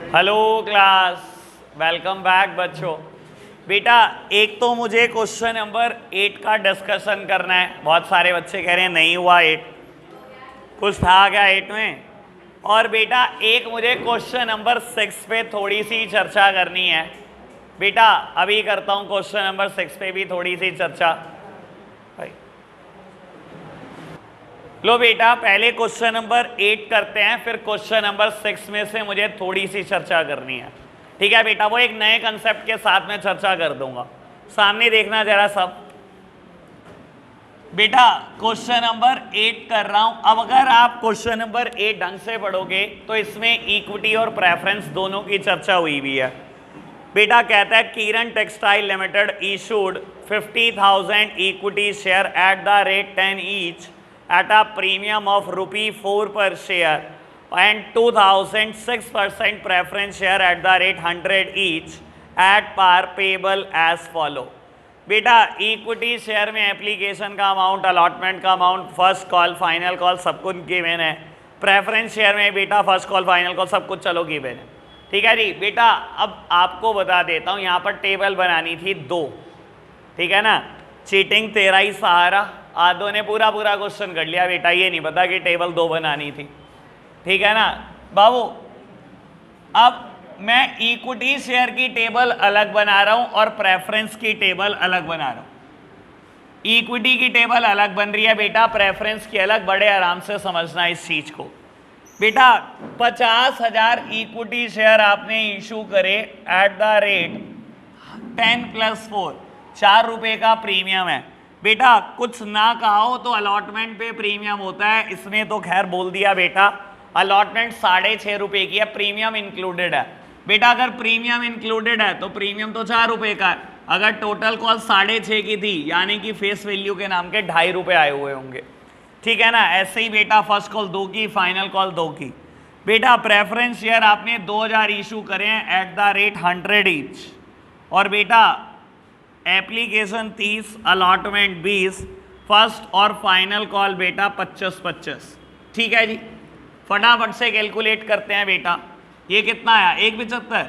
Hello class, welcome back बच्चों। बेटा एक तो मुझे क्वेश्चन नंबर 8 का डिस्कशन करना है। बहुत सारे बच्चे कह रहे हैं नहीं हुआ 8, कुछ था क्या 8 में। और बेटा एक मुझे क्वेश्चन नंबर 6 पे थोड़ी सी चर्चा करनी है। बेटा अभी करता हूँ क्वेश्चन नंबर 6 पे भी थोड़ी सी चर्चा। लो बेटा पहले क्वेश्चन नंबर 8 करते हैं, फिर क्वेश्चन नंबर 6 में से मुझे थोड़ी सी चर्चा करनी है। ठीक है बेटा, वो एक नए कंसेप्ट के साथ में चर्चा कर दूंगा। सामने देखना जरा सब। बेटा क्वेश्चन नंबर 8 कर रहा हूं। अब अगर आप क्वेश्चन नंबर 8 ढंग से पढ़ोगे तो इसमें इक्विटी और प्रेफरेंस दोनों की चर्चा हुई भी है। बेटा कहता है Kiran Textile Limited issued 50,000 equity share at the rate 10 each at a premium of ₹4 per share and 2006% preference share at the rate 100 each at par payable as follow। बेटा इक्विटी शेयर में एप्लीकेशन का अमाउंट, अलॉटमेंट का amount, first call final call सब कुछ given है। Preference share में बेटा first call final call सब कुछ चलो गिवन है। ठीक है जी। बेटा अब आपको बता देता हूँ, यहाँ पर टेबल बनानी थी 2। ठीक है ना, चीटिंग तेरा ही सहारा। आधों ने पूरा क्वेश्चन कर लिया बेटा, ये नहीं पता कि टेबल 2 बनानी थी। ठीक है ना बाबू। अब मैं इक्विटी शेयर की टेबल अलग बना रहा हूं और प्रेफरेंस की टेबल अलग बना रहा हूं। इक्विटी की टेबल अलग बन रही है बेटा, प्रेफरेंस की अलग। बड़े आराम से समझना इस चीज को। बेटा 50,000 इक्विटी शेयर आपने इशू करे एट द रेट 10 + 4, 4 रुपए का प्रीमियम है। बेटा कुछ ना कहा हो तो अलॉटमेंट पे प्रीमियम होता है, इसने तो खैर बोल दिया बेटा अलॉटमेंट 6.5 रुपए की है, प्रीमियम इंक्लूडेड है। बेटा अगर प्रीमियम इंक्लूडेड है तो प्रीमियम तो 4 रुपए का है। अगर टोटल कॉल 6.5 की थी यानी कि फेस वैल्यू के नाम के 2.5 रुपए आए हुए होंगे। ठीक है ना। ऐसे ही बेटा फर्स्ट कॉल 2 की, फाइनल कॉल 2 की। बेटा प्रेफरेंस शेयर आपने 2000 इशू करे हैं एट द रेट 100 ईच, और बेटा एप्लीकेशन 30, अलॉटमेंट 20, फर्स्ट और फाइनल कॉल बेटा 25-25। ठीक है जी। फटाफट से कैलकुलेट करते हैं बेटा। ये कितना आया, 175।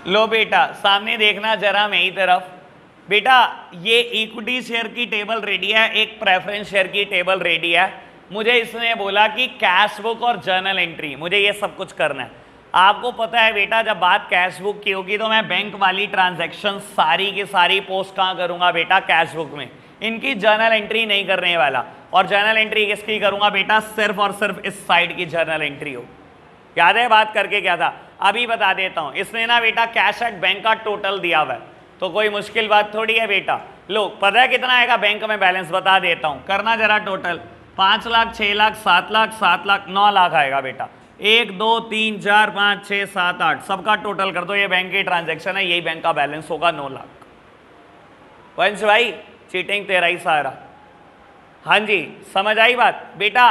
लो बेटा सामने देखना जरा मेरी तरफ। बेटा ये इक्विटी शेयर की टेबल रेडी है, एक प्रेफरेंस शेयर की टेबल रेडी है। मुझे इसने बोला कि कैश बुक और जर्नल एंट्री, मुझे ये सब कुछ करना है। आपको पता है बेटा जब बात कैश बुक की होगी तो मैं बैंक वाली ट्रांजैक्शन सारी की सारी पोस्ट कहाँ करूँगा बेटा, कैश बुक में। इनकी जर्नल एंट्री नहीं करने वाला। और जर्नल एंट्री किसकी करूँगा बेटा, सिर्फ और सिर्फ इस साइड की जर्नल एंट्री हो। याद है बात करके क्या था, अभी बता देता हूं। इसने ना बेटा कैश एट बैंक का टोटल दिया हुआ है, तो कोई मुश्किल बात थोड़ी है बेटा। लो पता है कितना आएगा बैंक में बैलेंस, बता देता हूं। करना जरा टोटल, 5 लाख, 6 लाख, 7 लाख, 7 लाख, 9 लाख आएगा बेटा। 1 2 3 4 5 6 7 8 सबका टोटल कर दो। ये बैंक की ट्रांजेक्शन है, यही बैंक का बैलेंस होगा 9 लाख। वंश भाई चीटिंग तेरा ही सहारा। हाँ जी समझ आई बात। बेटा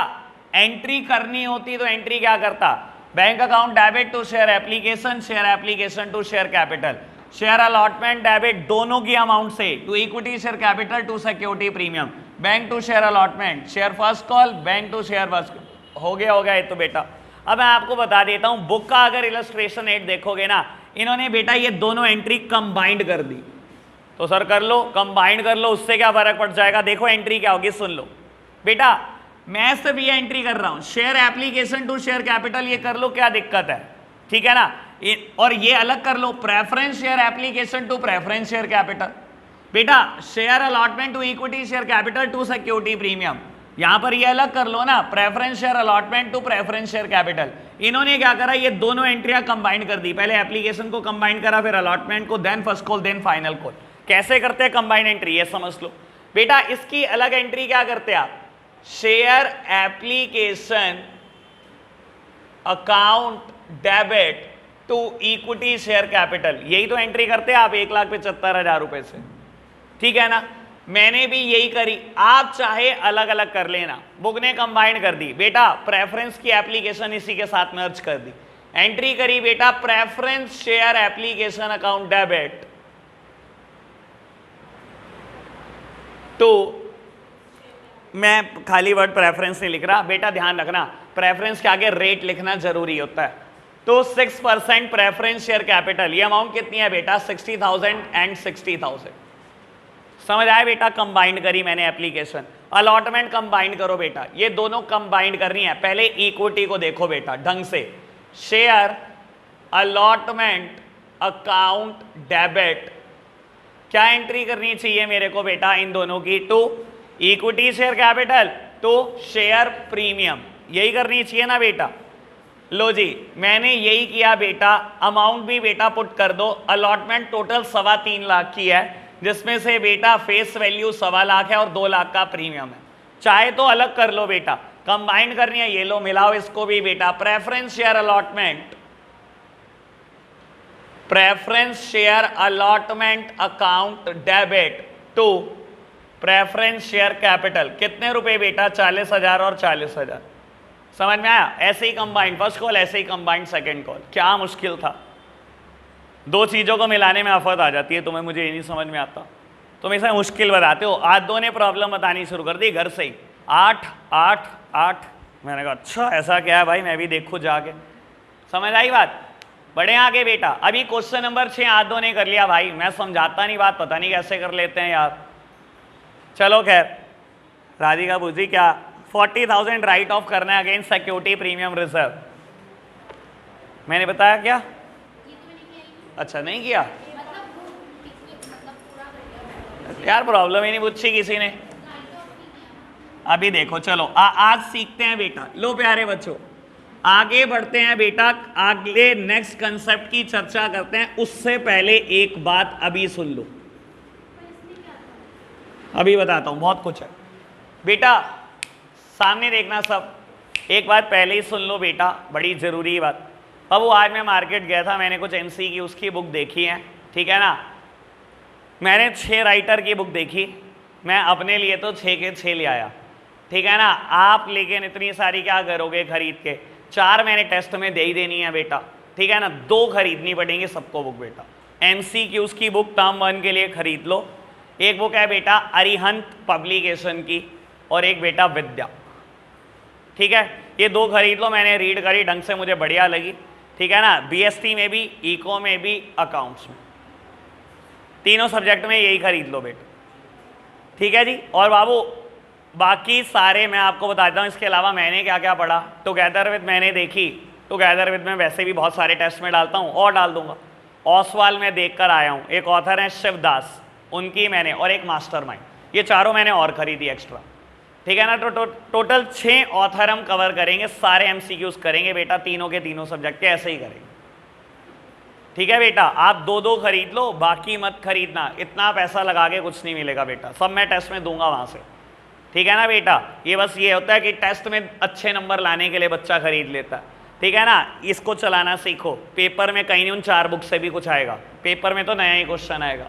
एंट्री करनी होती तो एंट्री क्या करता, bank account debit to share application to share capital, share allotment debit दोनों की अमाउंट से to equity share capital to security premium, bank to share allotment, share first call, bank to share first. हो गया ये तो बेटा। अब मैं आपको बता देता हूं, बुक का अगर इलस्ट्रेशन 8 देखोगे ना, इन्होंने बेटा ये दोनों एंट्री कंबाइंड कर दी। तो सर कर लो, कंबाइंड कर लो, उससे क्या फर्क पड़ जाएगा। देखो एंट्री क्या होगी, सुन लो बेटा। मैं सिर्फ ये एंट्री कर रहा हूं, share application to share capital, ये कर लो, क्या दिक्कत है। ठीक है ना। और ये अलग कर लो, preference share application to preference share capital. बेटा share allotment to equity share capital to security premium, यहां पर ये अलग कर लो ना, preference share allotment to preference share capital. इन्होंने क्या करा, ये दोनों एंट्रियां कंबाइन कर दी। पहले एप्लीकेशन को कंबाइन करा, फिर अलॉटमेंट को, then first call, then final call. कैसे करते हैं कंबाइन एंट्री, ये समझ लो बेटा। इसकी अलग एंट्री क्या करते हैं आप, share application account debit to equity share capital, यही तो एंट्री करते हैं आप 1,75,000 रुपए से, ठीक है ना। मैंने भी यही करी, आप चाहे अलग अलग कर लेना। बुक ने कंबाइन कर दी बेटा, प्रेफरेंस की एप्लीकेशन इसी के साथ मर्ज कर दी, एंट्री करी बेटा preference share application account debit तो मैं खाली वर्ड प्रेफरेंस नहीं लिख रहा बेटा, ध्यान रखना प्रेफरेंस के आगे रेट लिखना जरूरी होता है। तो 6% प्रेफरेंस शेयर कैपिटल, ये अमाउंट कितनी है बेटा 60,000 एंड 60,000, समझ आया बेटा। कंबाइंड करी मैंने एप्लीकेशन, अलॉटमेंट कंबाइंड करो बेटा, ये दोनों कंबाइंड करनी है। पहले इक्विटी को देखो बेटा ढंग से, शेयर अलॉटमेंट अकाउंट डेबिट, क्या एंट्री करनी चाहिए मेरे को बेटा इन दोनों की, to equity share capital to share premium, यही करनी चाहिए ना बेटा। लो जी मैंने यही किया बेटा, अमाउंट भी बेटा पुट कर दो। अलॉटमेंट टोटल 3.25 लाख की है, जिसमें से बेटा फेस वैल्यू 1.25 लाख है और 2 लाख का प्रीमियम है। चाहे तो अलग कर लो बेटा, कंबाइंड करनी है, ये लो मिलाओ इसको भी बेटा। Preference share allotment, preference share allotment account debit to preference share capital, कितने रुपए बेटा 40,000 और 40,000, समझ में आया। ऐसे ही कंबाइंड फर्स्ट कॉल, ऐसे ही कंबाइंड सेकंड कॉल, क्या मुश्किल था। दो चीजों को मिलाने में आफत आ जाती है, तुम्हें मुझे ये नहीं समझ में आता, तुम इसे मुश्किल बताते हो। आज दो ने प्रॉब्लम बतानी शुरू कर दी घर से ही, 8 8 8, मैंने कहा अच्छा ऐसा क्या है भाई, मैं भी देखूँ जाके, समझ आई बात। बड़े आगे बेटा, अभी क्वेश्चन नंबर 6 आज दो ने कर लिया भाई, मैं समझाता नहीं बात, पता नहीं कैसे कर लेते हैं यार। चलो खैर, राधिका बूजी क्या 40,000 राइट ऑफ करना है अगेंस्ट सिक्योरिटी प्रीमियम रिजर्व, मैंने बताया क्या? अच्छा नहीं किया यार, प्रॉब्लम ही नहीं पूछी किसी ने। अभी देखो चलो आज सीखते हैं बेटा। लो प्यारे बच्चों आगे बढ़ते हैं बेटा, अगले नेक्स्ट कंसेप्ट की चर्चा करते हैं। उससे पहले एक बात अभी सुन लो, अभी बताता हूं, बहुत कुछ है बेटा, सामने देखना सब। एक बात पहले ही सुन लो बेटा, बड़ी जरूरी बात। अब वो आज मैं मार्केट गया था, मैंने कुछ एमसी की उसकी बुक देखी है, ठीक है ना। मैंने 6 राइटर की बुक देखी, मैं अपने लिए तो 6 के 6 ले आया, ठीक है ना। आप लेकिन इतनी सारी क्या करोगे खरीद के, 4 मैंने टेस्ट में दे ही देनी है बेटा, ठीक है ना। 2 खरीदनी पड़ेंगी सबको बुक बेटा। एमसीक्यूज की बुक टर्म 1 के लिए खरीद लो, एक बुक है बेटा अरिहंत पब्लिकेशन की और एक बेटा विद्या, ठीक है। ये 2 खरीद लो, मैंने रीड करी ढंग से, मुझे बढ़िया लगी, ठीक है ना। बीएसटी में भी, इको में भी, अकाउंट्स में, तीनों सब्जेक्ट में यही खरीद लो बेटा, ठीक है जी। और बाबू बाकी सारे मैं आपको बताता हूँ, इसके अलावा मैंने क्या क्या पढ़ा। टुगेदर विद मैंने देखी, टुगेदर विद में वैसे भी बहुत सारे टेस्ट में डालता हूँ और डाल दूंगा। ऑसवाल में देख कर आया हूँ, एक ऑथर है शिवदास, उनकी मैंने, और एक मास्टरमाइंड, ये चारों मैंने और खरीदी एक्स्ट्रा, ठीक है ना। तो टोटल 6 ऑथर हम कवर करेंगे, सारे एमसीक्यूज करेंगे बेटा, तीनों के तीनों सब्जेक्ट के ऐसे ही करेंगे, ठीक है बेटा। आप 2-2 खरीद लो, बाकी मत खरीदना, इतना पैसा लगा के कुछ नहीं मिलेगा बेटा, सब मैं टेस्ट में दूंगा वहां से, ठीक है ना बेटा। ये बस ये होता है कि टेस्ट में अच्छे नंबर लाने के लिए बच्चा खरीद लेता है, ठीक है ना। इसको चलाना सीखो, पेपर में कहीं नहीं उन 4 बुक से भी कुछ आएगा, पेपर में तो नया ही क्वेश्चन आएगा,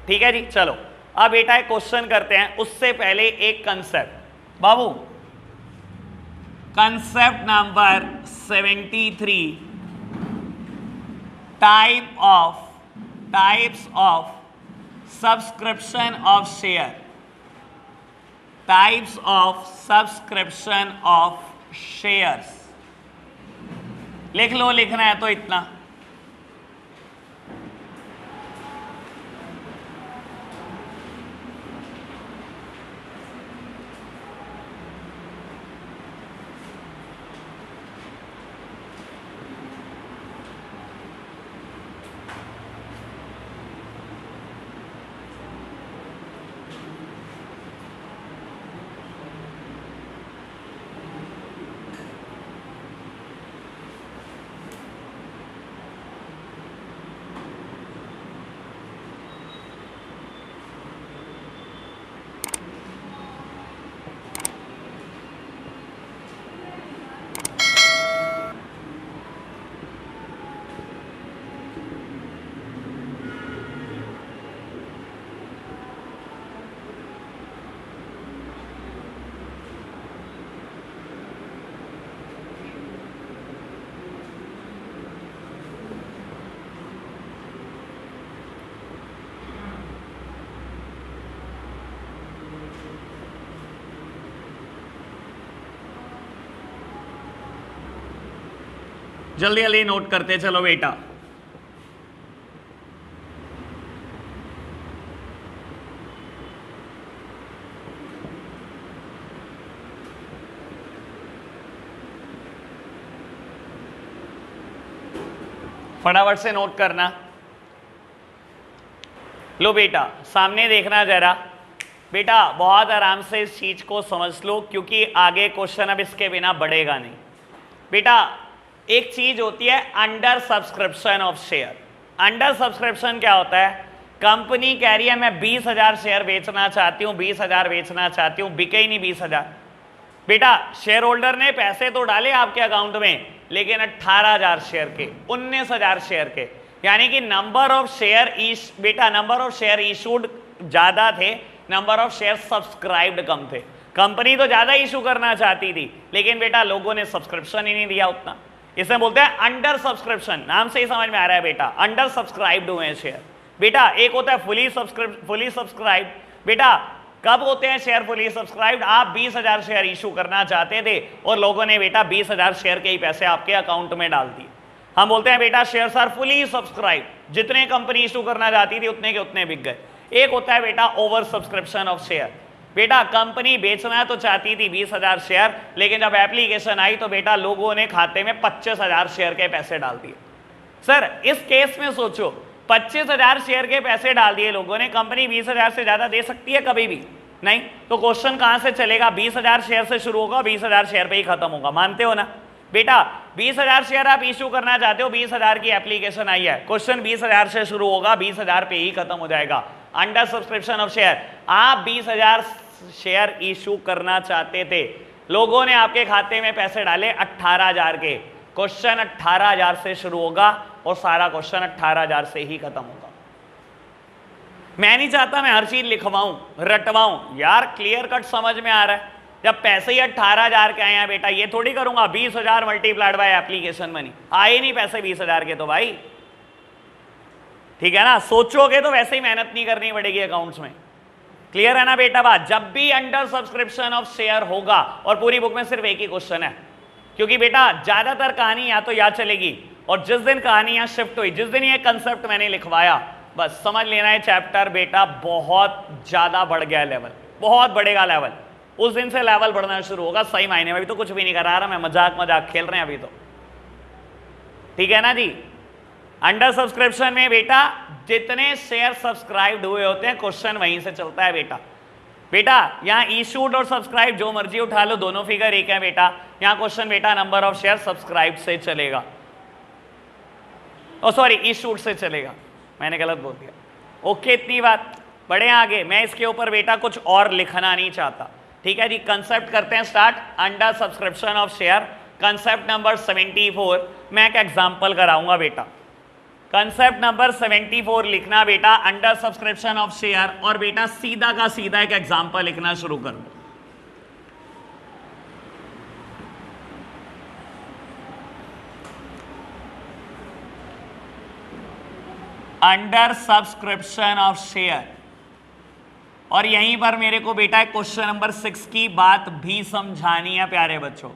ठीक है जी। चलो अब बेटा एक क्वेश्चन करते हैं, उससे पहले एक concept Babu, concept number 73, types of subscription of share, types of subscription of shares. लिख लो, लिखना है तो इतना। जल्दी जल्दी नोट करते चलो बेटा। फटाफट से नोट करना। लो बेटा सामने देखना जरा बेटा, बहुत आराम से इस चीज को समझ लो क्योंकि आगे क्वेश्चन अब इसके बिना बढ़ेगा नहीं। बेटा एक चीज होती है under subscription of share. Under subscription क्या होता है? कंपनी कह रही है मैं 20,000 शेयर बेचना चाहती हूं, 20,000 बेचना चाहती हूं, बिके ही नहीं 20,000। बेटा शेयर होल्डर ने पैसे तो डाले आपके अकाउंट में, लेकिन 18,000 शेयर के, 19,000 शेयर के, यानी कि नंबर ऑफ शेयर बेटा नंबर ऑफ शेयर इशूड ज्यादा थे, नंबर ऑफ शेयर सब्सक्राइब्ड कम थे। कंपनी तो ज्यादा इशू करना चाहती थी, लेकिन बेटा लोगों ने सब्सक्रिप्शन ही नहीं दिया उतना। इसे बोलते हैं अंडर सब्सक्रिप्शन। नाम से ही समझ में आ रहा है बेटा, अंडर सब्सक्राइब्ड हुए हैं शेयर। बेटा एक होता है फुली सब्सक्राइब्ड। बेटा कब होते हैं शेयर फुली सब्सक्राइब्ड? आप 20,000 शेयर इशू करना चाहते थे और लोगों ने बेटा 20,000 शेयर के ही पैसे आपके अकाउंट में डाल दिए। हम बोलते हैं बेटा शेयर्स आर फुली सब्सक्राइब्ड। जितने कंपनी इशू करना चाहती थी उतने के उतने बिक गए। एक होता है बेटा ओवर सब्सक्रिप्शन ऑफ शेयर। बेटा कंपनी बेचना तो चाहती थी 20,000 शेयर, लेकिन जब एप्लीकेशन आई तो बेटा लोगों ने खाते में 25,000 शेयर के पैसे डाल दिए। सर इस केस में सोचो, 25,000 शेयर के पैसे डाल दिए लोगों ने, कंपनी 20,000 से ज्यादा दे सकती है कभी भी नहीं। तो क्वेश्चन कहां से चलेगा? 20,000 शेयर से शुरू होगा, 20,000 शेयर पे ही खत्म होगा। मानते हो ना बेटा? 20,000 शेयर आप इशू करना चाहते हो, 20,000 की एप्लीकेशन आई है, क्वेश्चन 20,000 से शुरू होगा, 20,000 पे ही खत्म हो जाएगा। अंडर सब्सक्रिप्शन ऑफ शेयर, आप 20,000 शेयर इशू करना चाहते थे, लोगों ने आपके खाते में पैसे डाले 18,000 के, क्वेश्चन 18,000 से शुरू होगा और सारा क्वेश्चन 18,000 से ही खत्म होगा। मैं नहीं चाहता मैं हर चीज लिखवाऊं रटवाऊं यार, क्लियर कट समझ में आ रहा है। जब पैसे ही 18,000 के आए हैं बेटा, ये थोड़ी करूंगा 20,000 मल्टीप्लाइड बाय एप्लीकेशन मनी, आए नहीं पैसे 20,000 के तो भाई, ठीक है ना? सोचोगे तो वैसे ही मेहनत नहीं करनी पड़ेगी अकाउंट्स में। क्लियर है ना बेटा बात? जब भी अंडर सब्सक्रिप्शन ऑफ शेयर होगा, और पूरी बुक में सिर्फ एक ही क्वेश्चन है, क्योंकि बेटा ज्यादातर कहानी या तो याद चलेगी, और जिस दिन कहानी यहां शिफ्ट हुई, जिस दिन ये कंसेप्ट मैंने लिखवाया, बस समझ लेना है चैप्टर बेटा बहुत ज्यादा बढ़ गया लेवल, बहुत बढ़ेगा लेवल। उस दिन से लेवल बढ़ना शुरू होगा सही मायने में। अभी तो कुछ भी नहीं करा रहा मैं, मजाक खेल रहे हैं अभी तो, ठीक है ना जी? अंडर सब्सक्रिप्शन में बेटा जितने शेयर सब्सक्राइब्ड हुए होते हैं, क्वेश्चन वहीं से चलता है बेटा। बेटा यहाँ इशूड और सब्सक्राइब जो मर्जी उठा लो, दोनों फिगर एक है बेटा। यहाँ क्वेश्चन बेटा नंबर ऑफ शेयर सब्सक्राइब से चलेगा, ओ सॉरी इशूड से चलेगा, मैंने गलत बोल दिया। ओके इतनी बात, बढ़े आगे। मैं इसके ऊपर बेटा कुछ और लिखना नहीं चाहता, ठीक है जी? कंसेप्ट करते हैं start. Under subscription of share, concept number 74। मैं एक एग्जांपल कराऊंगा बेटा। कंसेप्ट नंबर 74 लिखना बेटा, अंडर सब्सक्रिप्शन ऑफ शेयर, और बेटा सीधा का सीधा एक एग्जांपल लिखना शुरू कर दो। अंडर सब्सक्रिप्शन ऑफ शेयर, और यहीं पर मेरे को बेटा क्वेश्चन नंबर 6 की बात भी समझानी है प्यारे बच्चों।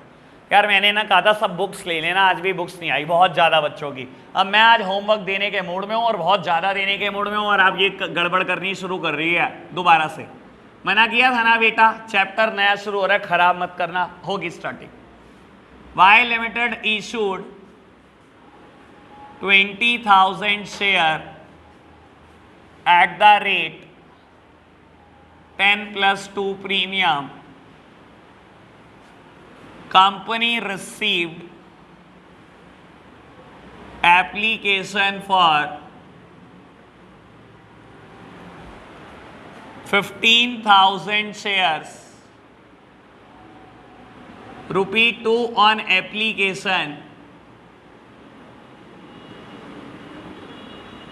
यार मैंने ना कहा था सब बुक्स ले लेना, आज भी बुक्स नहीं आई, बहुत ज़्यादा बच्चों की। अब मैं आज होमवर्क देने के मूड में हूँ और बहुत ज़्यादा देने के मूड में हूँ, और आप ये गड़बड़ करनी शुरू कर रही है दोबारा से। मना किया था ना बेटा, चैप्टर नया शुरू हो रहा है, खराब मत करना। होगी starting. Y limited issued 20,000 share at the rate 10 plus 2 premium, company received application for 15,000 shares, ₹2 on application,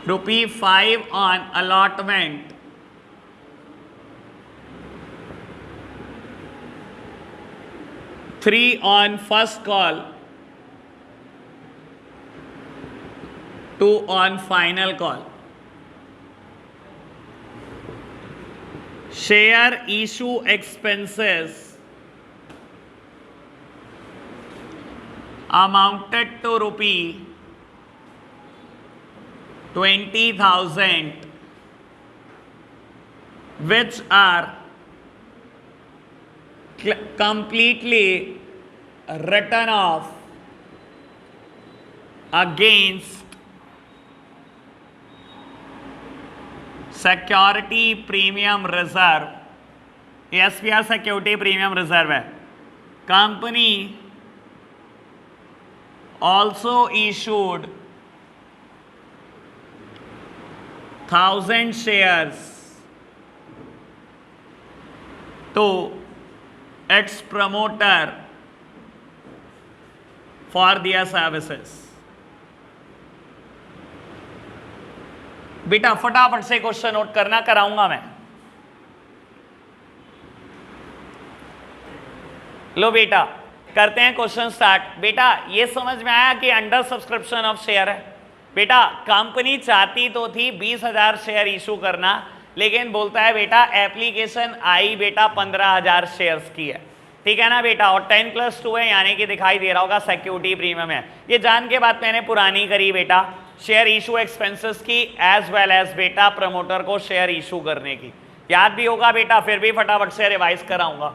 ₹5 on allotment, ₹3 on first call, $2 on final call. Share issue expenses amounted to rupee 20,000 which are completely written off against security premium reserve. SPR security premium reserve है. Company also issued 1,000 shares to its promoter for their services. बेटा फटाफट से question note करना, कराऊंगा मैं. लो बेटा करते हैं क्वेश्चन स्टार्ट. बेटा ये समझ में आया कि अंडर सब्सक्रिप्शन ऑफ शेयर है. बेटा कंपनी चाहती तो थी 20,000 शेयर इशू करना, लेकिन बोलता है बेटा एप्लीकेशन आई बेटा 15,000 शेयर्स की है. ठीक है ना बेटा, और 10+2 है यानी कि दिखाई दे रहा होगा सिक्योरिटी प्रीमियम है. ये जान के बात मैंने पुरानी करी बेटा, शेयर इशू एक्सपेंसेस की एज वेल एज बेटा प्रमोटर को शेयर इशू करने की. याद भी होगा बेटा, फिर भी फटाफट से रिवाइज कराऊंगा.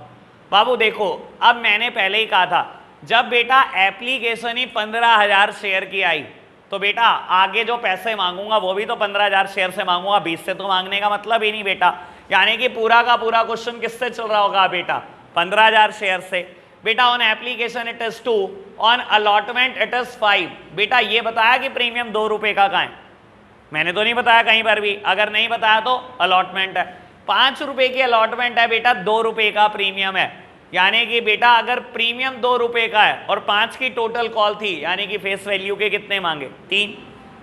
बाबू देखो, अब मैंने पहले ही कहा था जब बेटा एप्लीकेशन ही 15,000 शेयर की आई तो बेटा आगे जो पैसे मांगूंगा वो भी तो 15,000 शेयर से मांगूंगा, 20 से तो मांगने का मतलब ही नहीं बेटा. यानी कि पूरा का पूरा क्वेश्चन किससे चल रहा होगा बेटा, 15,000 शेयर से. बेटा on application it is 2, on allotment it is 5. बेटा ये बताया कि प्रीमियम 2 रुपए का कहाँ है? मैंने तो नहीं बताया कहीं पर भी. अगर नहीं बताया तो अलॉटमेंट है. 5 रुपए की अलॉटमेंट है बेटा, 2 रुपए का प्रीमियम है. यानी कि बेटा अगर प्रीमियम 2 रुपए का है और 5 की टोटल कॉल थी, यानी कि फेस वैल्यू के कितने मांगे? 3.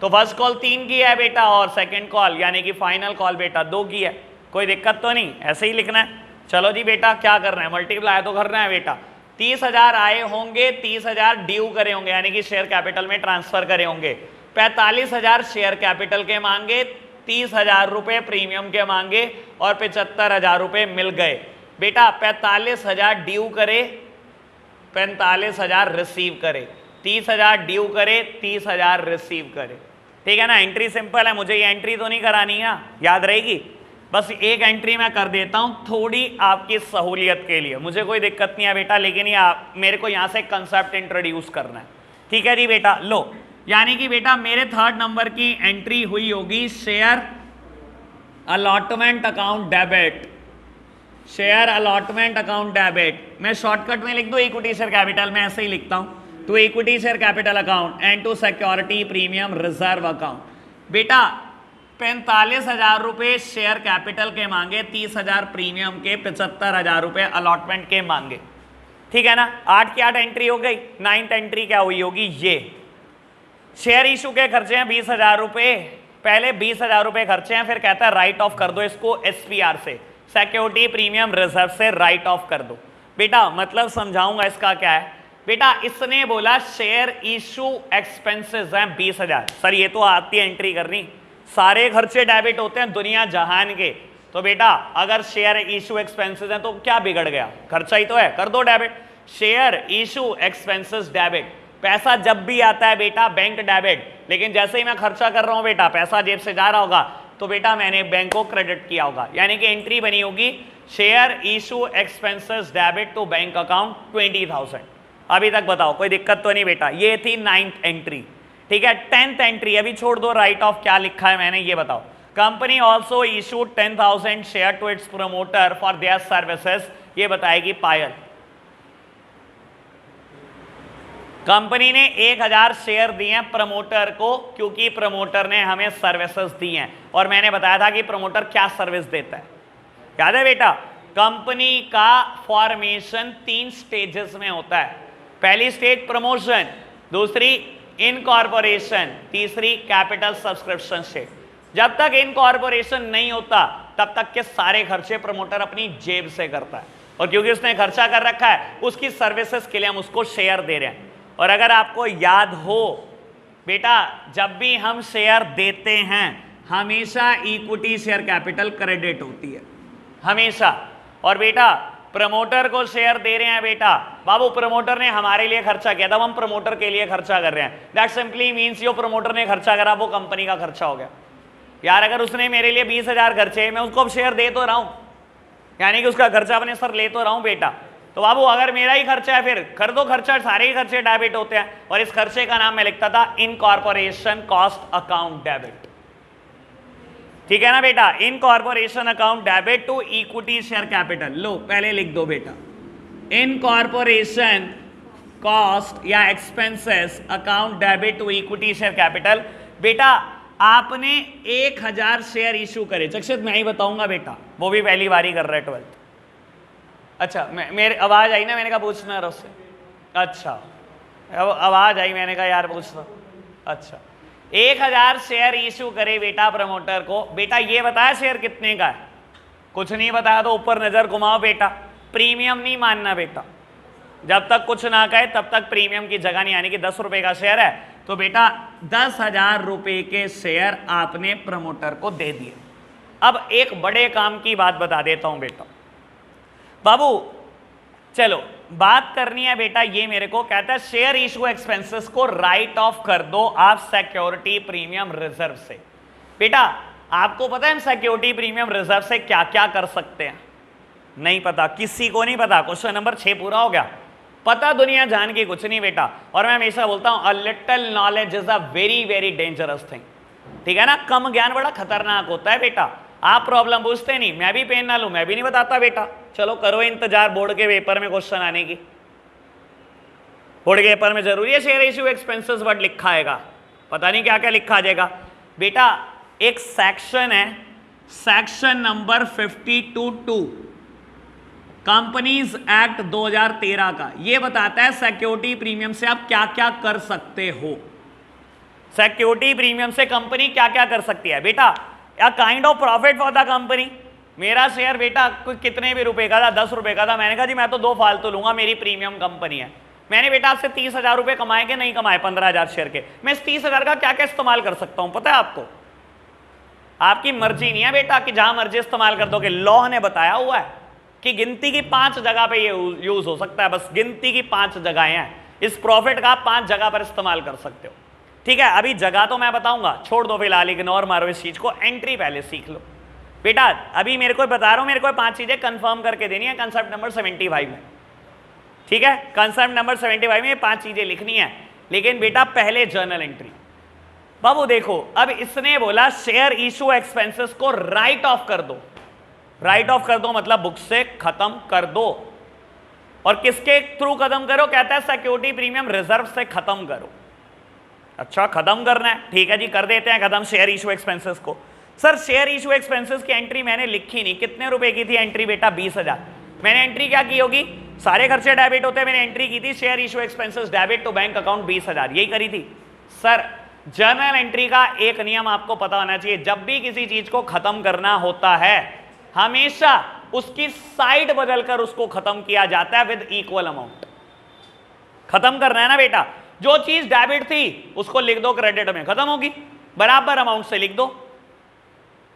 तो फर्स्ट कॉल 3 की है बेटा, और सेकंड कॉल यानी कि फाइनल कॉल बेटा 2 की है. कोई दिक्कत तो नहीं, ऐसे ही लिखना है. चलो जी बेटा क्या करना है, मल्टीप्लाई तो करना है बेटा. 30,000 आए होंगे, 30,000 ड्यू करे होंगे यानी कि शेयर कैपिटल में ट्रांसफर करे होंगे. 45,000 शेयर कैपिटल के मांगे, 30,000 रुपए प्रीमियम के मांगे और 75,000 रुपए मिल गए. बेटा 45,000 ड्यू करे, 45,000 रिसीव करे. 30,000 ड्यू करे, 30,000 रिसीव करे. ठीक है ना, एंट्री सिंपल है. मुझे ये एंट्री तो नहीं करानी है, याद रहेगी. बस एक एंट्री मैं कर देता हूं थोड़ी आपकी सहूलियत के लिए, मुझे कोई दिक्कत नहीं है बेटा, लेकिन ये मेरे को यहां से कंसेप्ट इंट्रोड्यूस करना है. ठीक है जी बेटा. लो यानी कि बेटा मेरे 3rd नंबर की एंट्री हुई होगी share allotment account debit. Share allotment account debit मैं शॉर्टकट में लिख दो इक्विटी शेयर कैपिटल, मैं ऐसे ही लिखता हूं, to equity share capital account and to security premium reserve account. बेटा 45,000 रुपए शेयर कैपिटल के मांगे, 30,000 प्रीमियम के, 75,000 रुपए अलॉटमेंट के मांगे. ठीक है ना. 8 की 8 एंट्री हो गई. 9th एंट्री क्या हुई होगी? ये शेयर इशू के खर्चे हैं 20,000 रुपए. पहले 20,000 रुपए खर्चे हैं, फिर कहता है राइट ऑफ कर दो इसको SPR से, सिक्योरिटी प्रीमियम रिजर्व से राइट ऑफ कर दो. बेटा मतलब समझाऊंगा इसका क्या है. बेटा इसने बोला शेयर इशू एक्सपेंसेस हैं 20,000. सर ये तो आती है एंट्री करनी, सारे खर्चे डेबिट होते हैं दुनिया जहान के. तो बेटा अगर शेयर इशू एक्सपेंसेस हैं तो क्या बिगड़ गया, खर्चा ही तो है, कर दो debit. Share issue expenses debit. पैसा जब भी आता है बेटा बैंक डेबिट, लेकिन जैसे ही मैं खर्चा कर रहा हूं बेटा पैसा जेब से जा रहा होगा तो बेटा मैंने बैंक को क्रेडिट किया होगा. यानी कि एंट्री बनी होगी share issue expenses debit to bank account 20,000. अभी तक बताओ कोई दिक्कत तो नहीं बेटा. ये थी 9th एंट्री. ठीक है. 10th एंट्री अभी छोड़ दो, राइट ऑफ क्या लिखा है मैंने ये बताओ. Company also issued 10,000 share to its promoter for their services. ये बताएगी पायल. कंपनी ने 1,000 शेयर दिए हैं प्रमोटर को, क्योंकि प्रमोटर ने हमें सर्विसेज दी हैं. और मैंने बताया था कि प्रमोटर क्या सर्विस देता है, याद है बेटा. कंपनी का फॉर्मेशन 3 स्टेजेस में होता है. पहली स्टेज प्रमोशन, दूसरी इनकॉर्पोरेशन, तीसरी कैपिटल सब्सक्रिप्शन स्टेज. जब तक इनकॉर्पोरेशन नहीं होता तब तक के सारे खर्चे प्रमोटर अपनी जेब से करता है, और क्योंकि उसने खर्चा कर रखा है उसकी सर्विसेज के लिए हम उसको शेयर दे रहे हैं. और अगर आपको याद हो बेटा जब भी हम शेयर देते हैं हमेशा इक्विटी शेयर कैपिटल क्रेडिट होती है, हमेशा. और बेटा प्रमोटर को शेयर दे रहे हैं बेटा, बाबू प्रमोटर ने हमारे लिए खर्चा किया था, हम प्रमोटर के लिए खर्चा कर रहे हैं, दैट सिंपली मींस जो प्रमोटर ने खर्चा करा वो कंपनी का खर्चा हो गया। यार अगर उसने मेरे लिए 20,000 खर्चे, मैं उसको अब शेयर दे तो रहा हूं, यानी कि उसका खर्चा अपने सर ले तो रहा हूं बेटा। तो बाबू अगर मेरा ही खर्चा है फिर कर दो खर्चा, सारे ही खर्चे डेबिट होते हैं, और इस खर्चे का नाम मैं लिखता था इनकॉर्पोरेशन कॉस्ट अकाउंट डेबिट। ठीक है ना बेटा, incorporation account debit to equity share capital. लो पहले लिख दो बेटा, इनकॉर्पोरेशन कॉस्ट या expenses account debit to equity share capital. बेटा आपने 1000 शेयर इशू करे, चक्षित मैं ही बताऊंगा बेटा, वो भी पहली बारी कर रहा है 12th। अच्छा मेरे आवाज आई ना, मैंने कहा पूछना है उससे। अच्छा आवाज आई, मैंने कहा यार पूछना। अच्छा 1000 शेयर इशू करे बेटा प्रमोटर को। बेटा ये बताया शेयर कितने का है, कुछ नहीं बताया तो ऊपर नजर घुमाओ बेटा, प्रीमियम नहीं मानना बेटा, जब तक कुछ ना कहे तब तक प्रीमियम की जगह नहीं, यानी कि 10 रुपए का शेयर है तो बेटा 10,000 रुपए के शेयर आपने प्रमोटर को दे दिए। अब एक बड़े काम की बात बता देता हूं बेटा, बाबू चलो बात करनी है बेटा, ये मेरे को कहता है शेयर इशू एक्सपेंसेस को राइट ऑफ कर दो आप सिक्योरिटी प्रीमियम रिजर्व से। बेटा आपको पता है हम सिक्योरिटी प्रीमियम रिजर्व से क्या क्या कर सकते हैं? नहीं पता, किसी को नहीं पता। क्वेश्चन नंबर 6 पूरा हो गया। पता दुनिया जान की कुछ नहीं बेटा, और मैं हमेशा बोलता हूं a little knowledge is a very very dangerous thing. ठीक है ना, कम ज्ञान बड़ा खतरनाक होता है बेटा। आप प्रॉब्लम पूछते नहीं, मैं भी पेन ना लूं, मैं भी नहीं बताता बेटा। चलो करो इंतजार बोर्ड के पेपर में क्वेश्चन आने की। बोर्ड के पेपर में जरूरी है शेयर इशू एक्सपेंसेस वर्ड लिखा आएगा, पता नहीं क्या क्या लिखा आ जाएगा बेटा। एक सेक्शन है, सेक्शन नंबर 52(2) कंपनीज एक्ट 2013 का, ये बताता है सिक्योरिटी प्रीमियम से आप क्या क्या कर सकते हो। सिक्योरिटी प्रीमियम से कंपनी क्या क्या कर सकती है बेटा? या kind of profit for the company. मेरा शेयर बेटा कितने भी रुपए का था, 10 रुपए का था, मैंने कहा जी मैं तो 2 फालतू लूंगा, मेरी प्रीमियम कंपनी है। मैंने बेटा आपसे 30,000 रुपए कमाए कि नहीं कमाए 15,000 शेयर के, मैं इस 30,000 का क्या क्या इस्तेमाल कर सकता हूं पता है आपको? आपकी मर्जी नहीं है बेटा कि जहां मर्जी इस्तेमाल कर दोगे। लॉ ने बताया हुआ है कि गिनती की 5 जगह पे ये यूज हो सकता है, बस गिनती की 5 जगहें हैं, इस प्रॉफिट का आप 5 जगह पर इस्तेमाल कर सकते हो। ठीक है, अभी जगह तो मैं बताऊंगा, छोड़ दो फिलहाल, इग्नोर मारो इस चीज को, एंट्री पहले सीख लो बेटा। अभी मेरे को बता रहा हूं, मेरे को 5 चीजें कंफर्म करके देनी है कंसेप्ट नंबर 75 में। ठीक है, कंसेप्ट नंबर 75 में ये 5 चीजें लिखनी है, लेकिन बेटा पहले जर्नल एंट्री। बाबू देखो, अब इसने बोला शेयर इशू एक्सपेंसेस को राइट ऑफ कर दो। राइट ऑफ कर दो मतलब बुक से खत्म कर दो, और किसके थ्रू खत्म करो? कहता है सिक्योरिटी प्रीमियम रिजर्व से खत्म करो। अच्छा खत्म करना है, ठीक है जी कर देते हैं खत्म शेयर इशू एक्सपेंसेस को। सर शेयर इशू एक्सपेंसेस की एंट्री मैंने लिखी नहीं, कितने रुपए की थी एंट्री बेटा? 20,000। मैंने एंट्री क्या की होगी? सारे खर्चे डेबिट होते हैं, मैंने एंट्री की थी share issue expenses debit to bank account 20,000, यही करी थी। सर जर्नल एंट्री का एक नियम आपको पता होना चाहिए, जब भी किसी चीज को खत्म करना होता है हमेशा उसकी साइड बदलकर उसको खत्म किया जाता है विद इक्वल अमाउंट। खत्म करना है ना बेटा, जो चीज डेबिट थी उसको लिख दो क्रेडिट में, खत्म होगी, बराबर अमाउंट से लिख दो।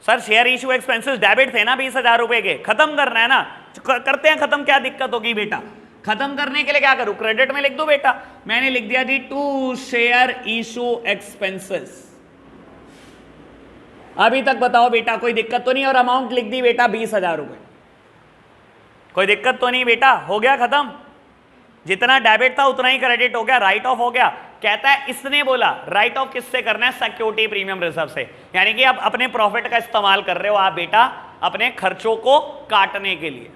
Sir share issue expenses debit थे ना 20,000 रुपए के, खत्म करना है ना, करते हैं खत्म, क्या दिक्कत होगी बेटा? खत्म करने के लिए क्या करूं? क्रेडिट में लिख दो बेटा। मैंने लिख दिया जी टू शेयर इशू एक्सपेंसेस। अभी तक बताओ बेटा कोई दिक्कत तो नहीं? और अमाउंट लिख दी बेटा 20,000 रुपए, कोई दिक्कत तो नहीं बेटा? हो गया खत्म, जितना डेबिट था उतना ही क्रेडिट हो गया, राइट ऑफ हो गया। कहता है इसने बोला राइट ऑफ किससे करना है? सिक्योरिटी प्रीमियम रिजर्व से, यानी कि आप अपने प्रॉफिट का इस्तेमाल कर रहे हो आप बेटा अपने खर्चों को काटने के लिए,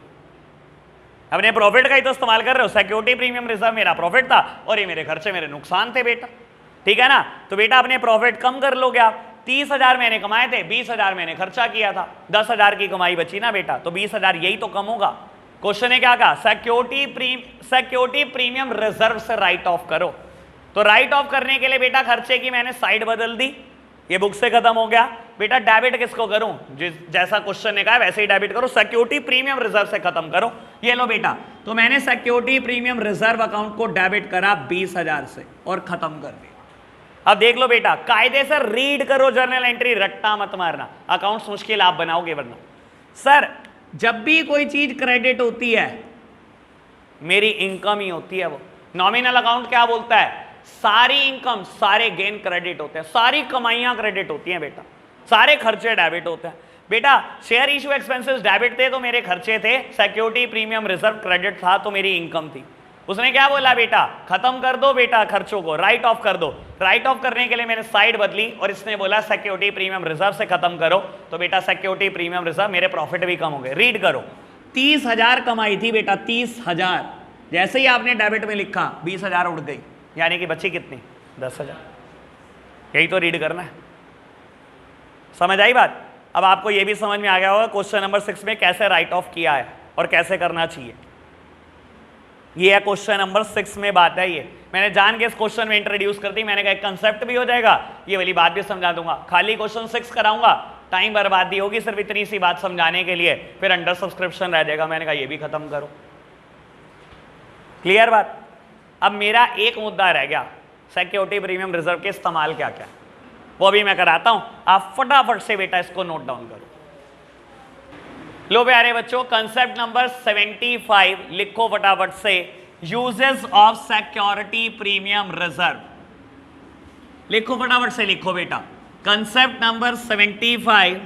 अपने प्रॉफिट का ही तो इस्तेमाल कर रहे हो। सिक्योरिटी प्रीमियम रिजर्व मेरा प्रॉफिट था और ये मेरे खर्चे मेरे नुकसान थे बेटा, ठीक है ना? तो बेटा अपने प्रॉफिट कम कर लोगे आप। 30,000 मैंने कमाए थे, 20,000 मैंने खर्चा किया था, 10,000 की कमाई बची ना बेटा, तो 20,000 यही तो कम होगा। क्वेश्चन ने क्या कहा? सिक्योरिटी प्रीमियम रिजर्व से राइट ऑफ करो। तो राइट ऑफ करने के लिए बेटा खर्चे की मैंने साइड बदल दी, ये बुक से खत्म हो गया। बेटा डेबिट किसको करूं? जैसा क्वेश्चन ने कहा वैसे ही डेबिट करो, सिक्योरिटी प्रीमियम रिजर्व से खत्म करो। ये लो बेटा, तो मैंने सिक्योरिटी प्रीमियम रिजर्व अकाउंट को डेबिट करा 20,000 से और खत्म कर दिया। अब देख लो बेटा, कायदे से रीड करो जर्नल एंट्री, रट्टा मत मारना, अकाउंट्स मुश्किल आप बनाओगे वरना। सर जब भी कोई चीज क्रेडिट होती है मेरी इनकम ही होती है वो। नॉमिनल अकाउंट क्या बोलता है? सारी इनकम, सारे गेन क्रेडिट होते हैं, सारी कमाइयां क्रेडिट होती हैं बेटा, सारे खर्चे डेबिट होते हैं बेटा। शेयर इशू एक्सपेंसेस डेबिट थे तो मेरे खर्चे थे, सिक्योरिटी प्रीमियम रिजर्व क्रेडिट था तो मेरी इनकम थी। उसने क्या बोला बेटा? खत्म कर दो बेटा खर्चों को, राइट ऑफ कर दो। राइट ऑफ करने के लिए मैंने साइड बदली और इसने बोला सिक्योरिटी प्रीमियम रिजर्व से खत्म करो, तो बेटा सिक्योरिटी प्रीमियम रिजर्व, मेरे प्रॉफिट भी कम हो गए। रीड करो, 30,000 कमाई थी बेटा, 30,000। जैसे ही आपने डेबिट में लिखा 20,000 उड़ गई, यानी कि बची कितनी? 10,000। यही तो रीड करना है। समझ आई बात? अब आपको यह भी समझ में आ गया होगा क्वेश्चन नंबर 6 में कैसे राइट ऑफ किया है और कैसे करना चाहिए। ये है क्वेश्चन नंबर 6 में बात है। ये मैंने जान के इस क्वेश्चन में इंट्रोड्यूस कर दी, मैंने कहा कंसेप्ट भी हो जाएगा, ये वाली बात भी समझा दूंगा। खाली क्वेश्चन 6 कराऊंगा, टाइम बर्बादी होगी सिर्फ इतनी सी बात समझाने के लिए, फिर अंडर सब्सक्रिप्शन रह जाएगा। मैंने कहा ये भी खत्म करो। क्लियर बात? अब मेरा एक मुद्दा रह गया, सिक्योरिटी प्रीमियम रिजर्व के इस्तेमाल क्या क्या, वो भी मैं कराता हूं। आप फटाफट से बेटा इसको नोट डाउन करो। लो प्यारे बच्चों, कंसेप्ट नंबर 75 लिखो फटाफट से। Uses of security premium reserve, लिखो फटाफट से, लिखो बेटा। कंसेप्ट नंबर 75,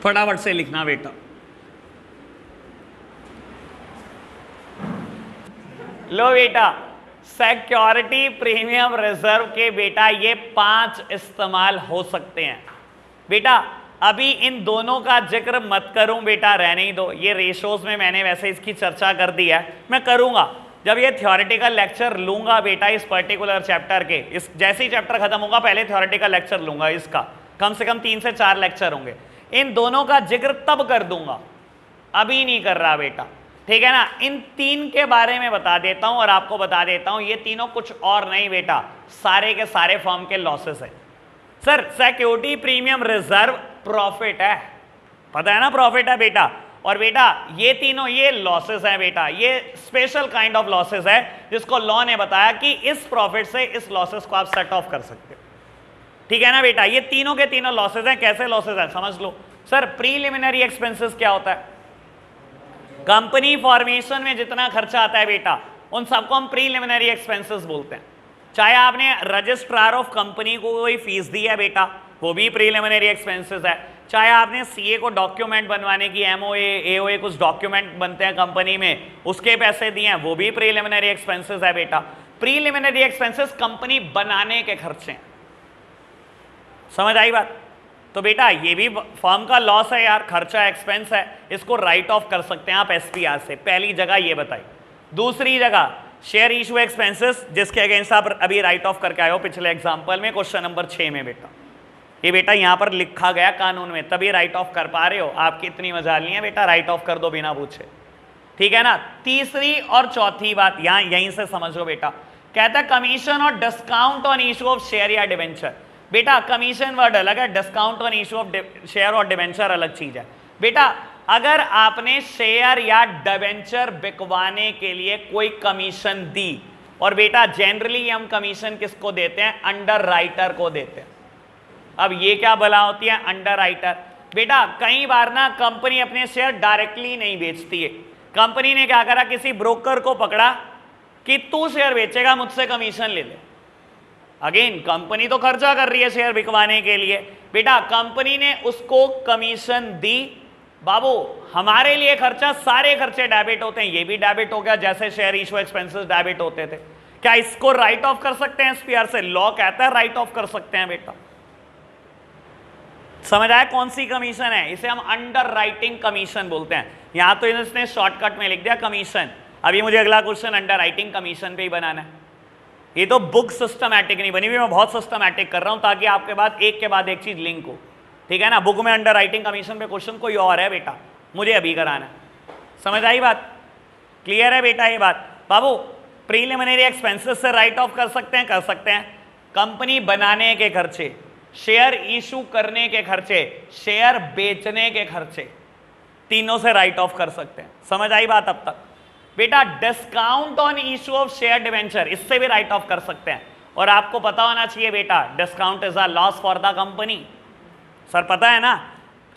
फटाफट से लिखना बेटा। लो बेटा, सिक्योरिटी प्रीमियम रिजर्व के बेटा ये 5 इस्तेमाल हो सकते हैं बेटा। अभी इन दोनों का जिक्र मत करूं बेटा, रहने ही दो। ये रेशोज में मैंने वैसे इसकी चर्चा कर दी है, मैं करूंगा जब ये थ्योरेटिकल लेक्चर लूंगा बेटा इस पर्टिकुलर चैप्टर के। इस जैसे ही चैप्टर खत्म होगा पहले थ्योरेटिकल लेक्चर लूंगा, इसका कम से कम 3 से 4 लेक्चर होंगे। इन दोनों का जिक्र तब कर दूंगा, अभी नहीं कर रहा बेटा, ठीक है ना। इन 3 के बारे में बता देता हूं और आपको बता देता हूं, ये तीनों कुछ और नहीं बेटा, सारे के सारे फर्म के लॉसेस है। Sir security premium reserve profit है, पता है ना, प्रॉफिट है बेटा। और बेटा ये तीनों ये लॉसेस हैं बेटा, ये स्पेशल काइंड ऑफ लॉसेस है जिसको लॉ ने बताया कि इस प्रॉफिट से इस लॉसेस को आप सेट ऑफ कर सकते हो, ठीक है ना बेटा। ये तीनों के तीनों लॉसेस हैं। कैसे लॉसेस हैं समझ लो। सर प्रीलिमिनरी एक्सपेंसेस क्या होता है? कंपनी फॉर्मेशन में जितना खर्चा आता है बेटा उन सबको हम प्रीलिमिनरी एक्सपेंसेस बोलते हैं। चाहे आपने रजिस्ट्रार ऑफ कंपनी को कोई फीस दी है बेटा, वो भी प्रीलिमिनरी एक्सपेंसेस है। चाहे आपने सीए को डॉक्यूमेंट बनवाने की, एमओए एओए कुछ डॉक्यूमेंट बनते हैं कंपनी में, उसके पैसे दिए हैं, वो भी प्रीलिमिनरी एक्सपेंसेस है बेटा। प्रीलिमिनरी एक्सपेंसेस कंपनी बनाने के खर्चे हैं, समझ आई बात। तो बेटा ये भी फर्म का लॉस है यार, खर्चा एक्सपेंस है, इसको राइट ऑफ कर सकते हैं आप एसपीआर से। पहली जगह ये बताई। दूसरी जगह शेयर इशू एक्सपेंसेस जिसके अगेंस्ट आप अभी राइट ऑफ करके आए हो पिछले एग्जांपल में क्वेश्चन नंबर 6 में बेटा, ये बेटा यहां पर लिखा गया कानून में, तभी राइट ऑफ कर पा रहे हो। आपकी इतनी मजाल नहीं है बेटा, राइट ऑफ कर दो बिना पूछे, ठीक है ना। तीसरी और चौथी बात यहां यहीं से समझो बेटा, कहता है कमीशन और discount on issue of share या डिवेंचर। बेटा कमीशन वर्ड अलग है, discount on issue of share और डिवेंचर अलग चीज है। बेटा अगर आपने शेयर या डिवेंचर बिकवाने के लिए कोई कमीशन दी, और बेटा जनरली हम कमीशन किसको देते हैं, अंडर राइटर को देते हैं। अब ये क्या भला होती है अंडर राइटर, बेटा कई बार ना कंपनी अपने शेयर डायरेक्टली नहीं बेचती है। कंपनी ने क्या करा, किसी ब्रोकर को पकड़ा कि तू शेयर बेचेगा, मुझसे कमीशन ले ले। अगेन कंपनी तो खर्चा कर रही है शेयर बिकवाने के लिए, बेटा कंपनी ने उसको कमीशन दी। बाबू हमारे लिए खर्चा, सारे खर्चे डेबिट होते हैं, ये भी डेबिट हो गया जैसे शेयर इशू एक्सपेंसेस डेबिट होते थे। क्या इसको राइट ऑफ कर सकते हैं एसपीआर से? लॉ कहता है राइट ऑफ कर सकते हैं बेटा। समझ आया कौन सी कमीशन है? इसे हम अंडर राइटिंग कमीशन बोलते हैं। यहां तो इसने शॉर्टकट में लिख दिया कमीशन। अभी मुझे अगला क्वेश्चन अंडर राइटिंग कमीशन पे ही बनाना है। ये तो बुक सिस्टमैटिक नहीं बनी हुई, मैं बहुत सिस्टमैटिक कर रहा हूं ताकि आपके बाद एक चीज लिंक हो, ठीक है ना। बुक में अंडर राइटिंग कमीशन पे क्वेश्चन कोई और है बेटा, मुझे अभी कराना है। समझ आई बात? क्लियर है बेटा ये बात? बाबू प्रीलिमिनरी एक्सपेंसेस से राइट ऑफ कर सकते हैं, कर सकते हैं। कंपनी बनाने के खर्चे, शेयर इशू करने के खर्चे, शेयर बेचने के खर्चे, तीनों से राइट ऑफ कर सकते हैं। समझ आई बात अब तक? बेटा discount on issue of share debenture, इससे भी राइट ऑफ कर सकते हैं। और आपको पता होना चाहिए बेटा discount is a loss for the company. Sir पता है ना,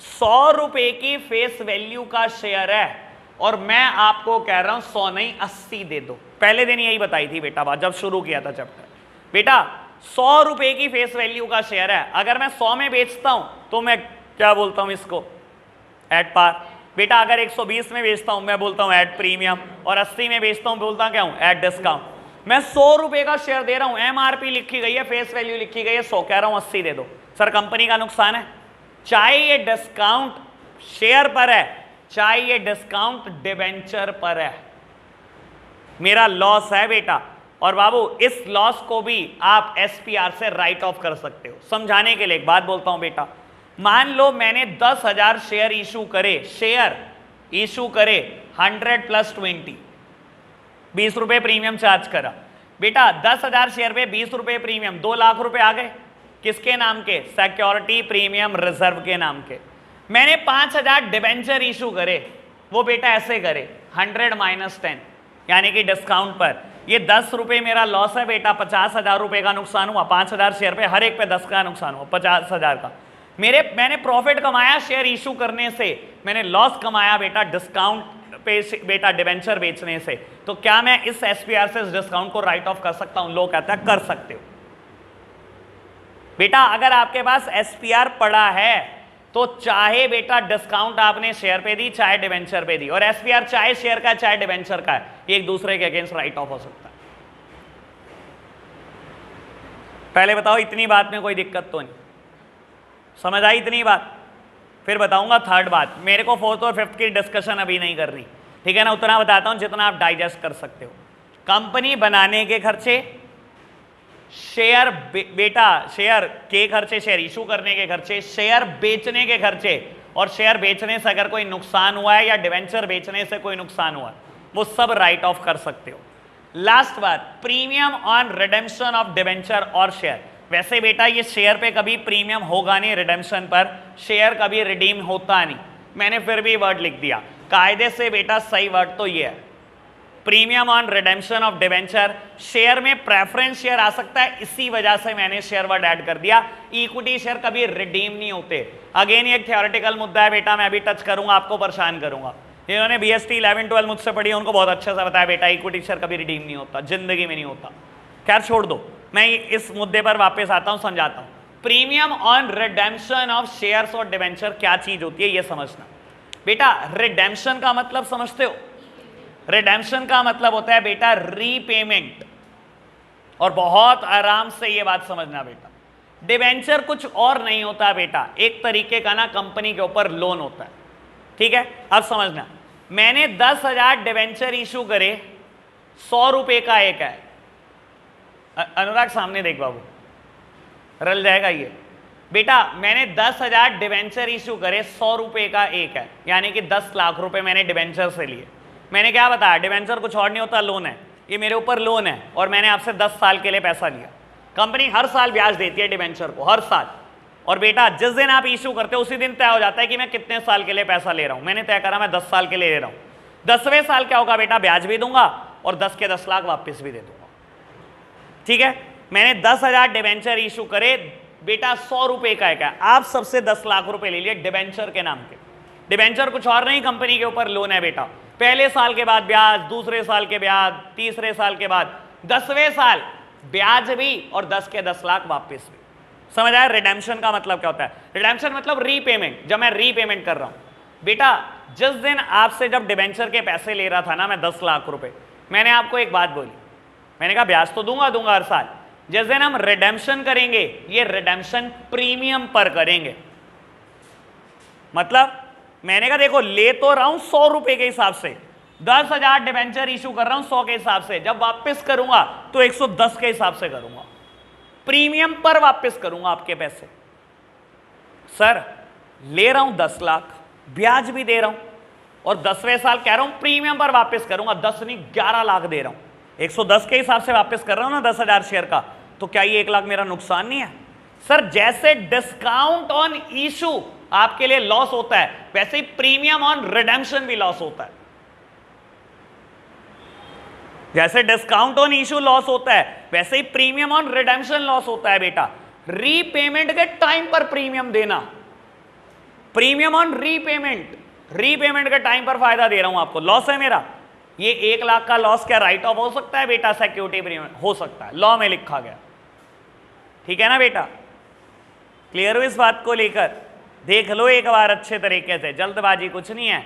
100 रुपए की फेस वैल्यू का शेयर है और मैं आपको कह रहा हूं 100 नहीं 80 दे दो। पहले दिन यही बताई थी बेटा बात जब शुरू किया था चैप्टर। बेटा 100 रुपए की फेस वैल्यू का शेयर है, अगर मैं 100 में बेचता हूं तो मैं क्या बोलता हूं इसको, एट पार। बेटा अगर 120 में बेचता हूं मैं बोलता हूं एट प्रीमियम, और 80 में बेचता हूं बोलता क्या हूं, एट डिस्काउंट। मैं 100 रुपए का शेयर दे रहा हूं, एमआरपी लिखी गई है, फेस वैल्यू लिखी गई है 100, कह रहा हूं 80 दे दो। सर कंपनी का नुकसान है, चाहे ये डिस्काउंट शेयर पर है चाहे ये डिस्काउंट डिवेंचर पर है, मेरा लॉस है बेटा। और बाबू इस लॉस को भी आप एसपीआर से राइट ऑफ कर सकते हो। समझाने के लिए एक बात बोलता हूं बेटा, मान लो मैंने 10,000 शेयर इशू करे, शेयर इशू करे 100 + 20, 20 रुपए प्रीमियम चार्ज करा। बेटा 10,000 शेयर पे 20 रुपए प्रीमियम, 2 लाख रुपए आ गए। किसके नाम के? सिक्योरिटी प्रीमियम रिजर्व के नाम के। मैंने 5,000 डिवेंचर इशू करे, वो बेटा ऐसे करे 100 - 10 यानी कि डिस्काउंट पर। ये 10 रुपए मेरा लॉस है बेटा, 50,000 रुपए का नुकसान हुआ। 5,000 शेयर पे हर एक पे 10 का नुकसान हुआ, 50,000 का। मैंने प्रॉफिट कमाया शेयर इशू करने से, मैंने लॉस कमाया बेटा डिस्काउंट पे बेटा डिवेंचर बेचने से। तो क्या मैं इस एसपीआर से इस डिस्काउंट को राइट ऑफ कर सकता हूं? लोग कहता है कर सकते हो बेटा। अगर आपके पास एसपीआर पड़ा है तो चाहे बेटा डिस्काउंट आपने शेयर पे दी चाहे डिवेंचर पे दी, और एसपीआर चाहे शेयर का चाहे डिवेंचर का है, एक दूसरे के अगेंस्ट राइट ऑफ हो सकता है। पहले बताओ इतनी बात में कोई दिक्कत तो नहीं? समझ आई इतनी बात? फिर बताऊंगा थर्ड बात। मेरे को 4th और 5th की डिस्कशन अभी नहीं करनी, ठीक है ना। उतना बताता हूं जितना आप डाइजेस्ट कर सकते हो। कंपनी बनाने के खर्चे, शेयर बेटा शेयर के खर्चे, शेयर इशू करने के खर्चे, शेयर बेचने के खर्चे, और शेयर बेचने से अगर कोई नुकसान हुआ है या डिवेंचर बेचने से कोई नुकसान हुआ है, वो सब राइट ऑफ कर सकते हो। लास्ट बात, premium on redemption of debenture और शेयर। वैसे बेटा ये शेयर पे कभी प्रीमियम होगा नहीं, रिडेम्पशन पर शेयर कभी रिडीम होता नहीं, मैंने फिर भी वर्ड लिख दिया। कायदे से बेटा सही वर्ड तो ये है, premium on redemption of debenture. Share में प्रेफरेंस शेयर आ सकता है, इसी वजह से मैंने शेयर वर्ड ऐड कर दिया। इक्विटी शेयर कभी रिडीम नहीं होते। अगेन ये एक थ्योरेटिकल मुद्दा है बेटा, मैं अभी टच करूंगा, आपको परेशान करूंगा। जिन्होंने बीएसटी 11-12 मुझसे पढ़ी उनको बहुत अच्छे से बताया बेटा इक्विटी शेयर कभी रिडीम नहीं होता, जिंदगी में नहीं होता। खैर छोड़ दो, मैं इस मुद्दे पर वापस आता हूं, समझाता हूं। Premium on redemption of shares और डिवेंचर क्या चीज होती है ये समझना बेटा। रिडेम्पशन का मतलब समझते हो? रिडेम्पशन का मतलब होता है बेटा रीपेमेंट, और बहुत आराम से ये बात समझना बेटा। डिवेंचर कुछ और नहीं होता बेटा, एक तरीके का ना कंपनी के ऊपर लोन होता है, ठीक है। अब समझना, मैंने 10,000 डिवेंचर इशू करे, 100 रुपए का एक है। अनुराग सामने देख बाबू, रल जाएगा ये। बेटा मैंने 10,000 डिवेंचर इशू करे, 100 रुपए का एक है, यानी कि 10 लाख रुपए मैंने डिवेंचर से लिए। मैंने क्या बताया, डिवेंचर कुछ और नहीं होता, लोन है। ये मेरे ऊपर लोन है और मैंने आपसे 10 साल के लिए पैसा लिया। कंपनी हर साल ब्याज देती है डिवेंचर को, हर साल। और बेटा जिस दिन आप इशू करते हो उसी दिन तय हो जाता है कि मैं कितने साल के लिए पैसा ले रहा हूं। मैंने तय करा मैं 10 साल के लिए ले रहा हूं। 10वें साल क्या होगा बेटा, ब्याज भी दूंगा और 10 के 10 लाख वापस भी दे दूंगा। ठीक है, मैंने 10,000 डिवेंचर इशू करे, बेटा 100 रुपए का है, आप सबसे 10 लाख रुपए ले लिए डिवेंचर के नाम के। डिवेंचर कुछ और नहीं, कंपनी के ऊपर लोन है बेटा। पहले साल के बाद ब्याज, दूसरे साल के ब्याज, तीसरे साल के बाद, 10वें साल ब्याज भी और 10 के 10 लाख वापस भी। समझ आया रिडेम्पशन का मतलब क्या होता है? रिडेम्पशन मतलब रीपेमेंट, जब मैं रीपेमेंट कर रहा हूं। बेटा जिस दिन आपसे जब डिवेंचर के पैसे ले रहा था ना मैं 10 लाख रुपए, मैंने आपको एक बात बोली, मैंने कहा ब्याज तो दूंगा हर साल। जिस दिन हम रिडेम्पशन करेंगे ये रिडेम्पशन प्रीमियम पर करेंगे। मतलब मैंने कहा देखो ले तो रहा हूं 100 रुपए के हिसाब से, 10,000 डिवेंचर इशू कर रहा हूं 100 के हिसाब से, जब वापस करूंगा तो 110 के हिसाब से करूंगा, प्रीमियम पर वापस करूंगा आपके पैसे। सर ले रहा हूं 10 लाख, ब्याज भी दे रहा हूं और 10वें साल कह रहा हूं प्रीमियम पर वापस करूंगा, 10 नहीं 11 लाख दे रहा हूं, 110 के हिसाब से वापस कर रहा हूं ना 10,000 शेयर का, तो क्या ये 1 लाख मेरा नुकसान नहीं है? सर जैसे डिस्काउंट ऑन इशू आपके लिए लॉस होता है, वैसे ही प्रीमियम ऑन रिडेम्पशन भी लॉस होता है। जैसे डिस्काउंट ऑन इशू लॉस होता है, वैसे ही प्रीमियम ऑन रिडेम्पशन लॉस होता है बेटा। रीपेमेंट के टाइम पर प्रीमियम देना, प्रीमियम ऑन रीपेमेंट, रीपेमेंट के टाइम पर फायदा दे रहा हूं आपको, लॉस है मेरा। ये 1 लाख का लॉस क्या राइट ऑफ हो सकता है बेटा? सिक्योरिटी प्रीमियम हो सकता है, लॉ में लिखा गया। ठीक है ना बेटा, क्लियर हो इस बात को लेकर? देख लो एक बार अच्छे तरीके से, जल्दबाजी कुछ नहीं है।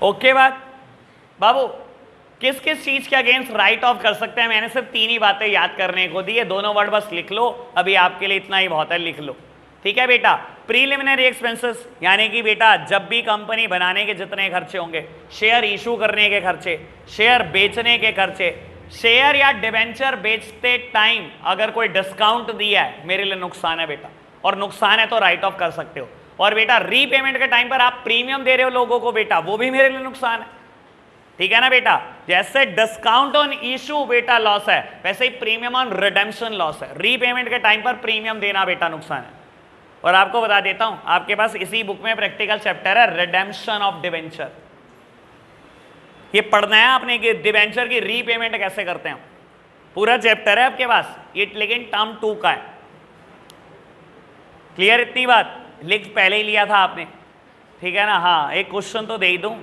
ओके बात बाबू, किस किस चीज के अगेंस्ट राइट ऑफ कर सकते हैं? मैंने सिर्फ 3 ही बातें याद करने को दी है, दोनों वर्ड बस लिख लो, अभी आपके लिए इतना ही बहुत है, लिख लो। ठीक है बेटा, प्रीलिमिनरी एक्सपेंसेस यानी कि बेटा जब भी कंपनी बनाने के जितने खर्चे होंगे, शेयर इशू करने के खर्चे, शेयर बेचने के खर्चे, शेयर या डिवेंचर बेचते टाइम अगर कोई डिस्काउंट दिया है मेरे लिए नुकसान है बेटा, और नुकसान है तो राइट ऑफ कर सकते हो। और बेटा रीपेमेंट के टाइम पर आप प्रीमियम दे रहे हो लोगों को बेटा, वो भी मेरे लिए नुकसान है। ठीक है ना बेटा, जैसे डिस्काउंट ऑन इशू बेटा लॉस है, वैसे ही प्रीमियम ऑन रिडेम्पशन लॉस है। रीपेमेंट के टाइम पर प्रीमियम देना बेटा नुकसान है। और आपको बता देता हूं, आपके पास इसी बुक में प्रैक्टिकल चैप्टर है रिडेम्पशन ऑफ डिवेंचर। ये पढ़ना है आपने कि डिवेंचर की रीपेमेंट कैसे करते हैं, पूरा चैप्टर है आपके पास ये, लेकिन टर्म 2 का है। क्लियर इतनी बात? लिख पहले ही लिया था आपने, ठीक है ना? हाँ, एक क्वेश्चन तो दे ही दूं,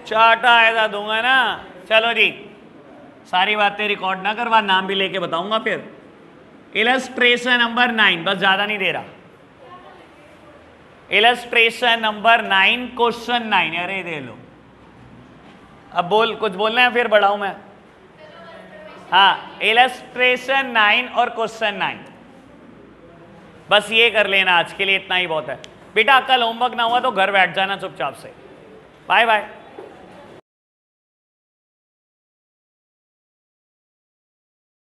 चाटा ऐसा दूंगा ना। चलो जी, सारी बातें रिकॉर्ड ना करवा, नाम भी लेके बताऊंगा फिर। इलस्ट्रेशन नंबर 9, बस ज्यादा नहीं दे रहा। इलस्ट्रेशन नंबर 9 क्वेश्चन 9, अरे दे लो। अब बोल, कुछ बोलना है फिर बढ़ाऊं मैं? हाँ, इलस्ट्रेशन 9 और क्वेश्चन 9, बस ये कर लेना, आज के लिए इतना ही बहुत है बेटा। कल होमवर्क ना हुआ तो घर बैठ जाना चुपचाप से। Bye bye.